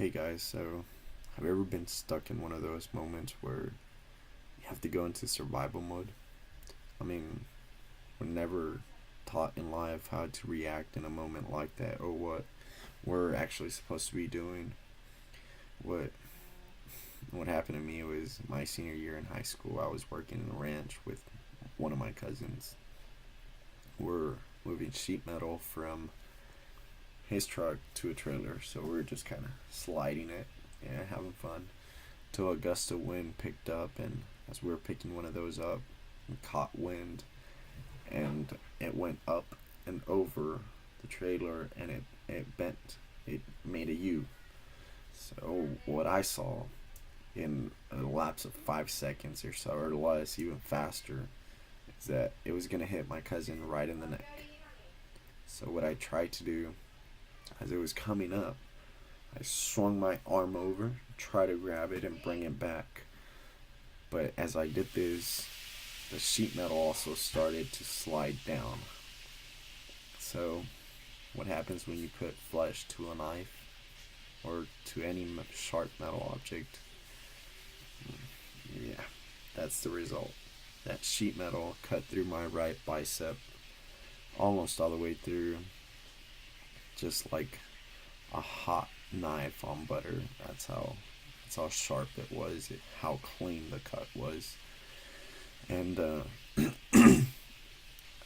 Hey guys, so have you ever been stuck in one of those moments where you have to go into survival mode? I mean, we're never taught in life how to react in a moment like that or what we're actually supposed to be doing. What what happened to me was my senior year in high school. I was working in a ranch with one of my cousins. We're moving sheet metal from his truck to a trailer, so we're just kind of sliding it and having fun till a gust of wind picked up, and as we were picking one of those up, we caught wind, and it went up and over the trailer, and it bent. It made a U. So what I saw in a lapse of 5 seconds or so, or less, even faster, is that it was gonna hit my cousin right in the neck. So what I tried to do as it was coming up, I swung my arm over, tried to grab it and bring it back. But as I did this, the sheet metal also started to slide down. So, what happens when you put flesh to a knife or to any sharp metal object? Yeah, that's the result. That sheet metal cut through my right bicep almost all the way through, just like a hot knife on butter. That's how sharp it was. How clean the cut was. And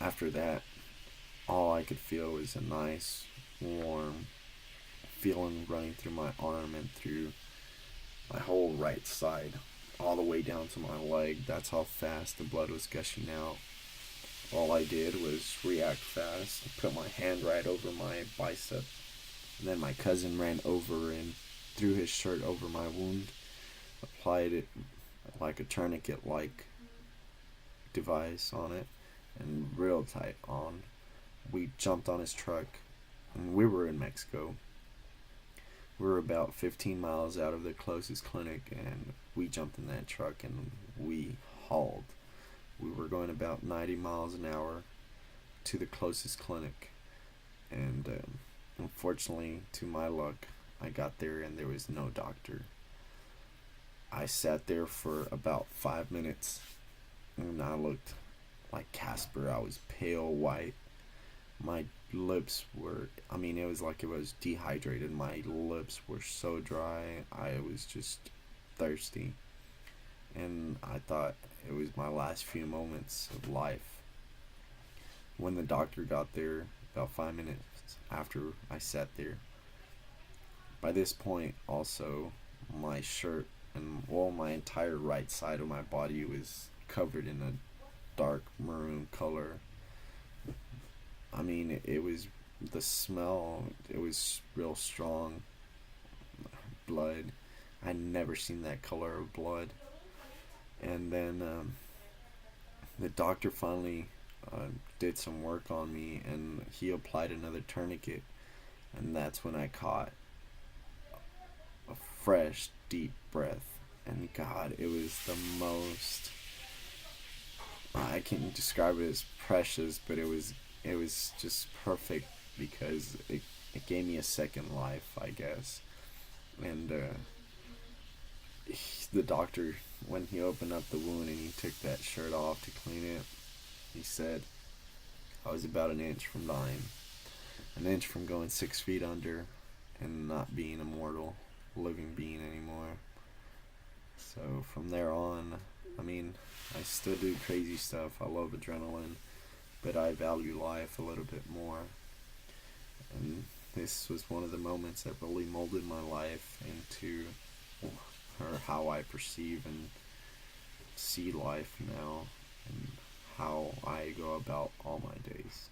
after that, all I could feel was a nice, warm feeling running through my arm and through my whole right side, all the way down to my leg. That's how fast the blood was gushing out. All I did was react fast, put my hand right over my bicep, and then my cousin ran over and threw his shirt over my wound, applied it like a tourniquet like device on it, and real tight on. We jumped on his truck, and we were in Mexico. We were about 15 miles out of the closest clinic, and we jumped in that truck and we hauled. We were going about 90 miles an hour to the closest clinic, and unfortunately, to my luck, I got there and there was no doctor. I sat there for about 5 minutes, and I looked like Casper. I was pale white. My lips were, I mean, it was like it was dehydrated. My lips were so dry. I was just thirsty. And I thought it was my last few moments of life. When the doctor got there, about 5 minutes after I sat there, by this point, also, my shirt and, well, my entire right side of my body was covered in a dark maroon color. I mean, it was the smell, it was real strong. Blood. I'd never seen that color of blood. And then the doctor finally did some work on me, and he applied another tourniquet. And that's when I caught a fresh, deep breath. And God, it was the most. I can't describe it as precious, but it was just perfect because it gave me a second life, I guess. And the doctor, when he opened up the wound and he took that shirt off to clean it, he said I was about an inch from dying, an inch from going 6 feet under and not being a mortal, living being anymore. So from there on, I mean, I still do crazy stuff. I love adrenaline, but I value life a little bit more. And this was one of the moments that really molded my life into, or how I perceive and see life now, and how I go about all my days.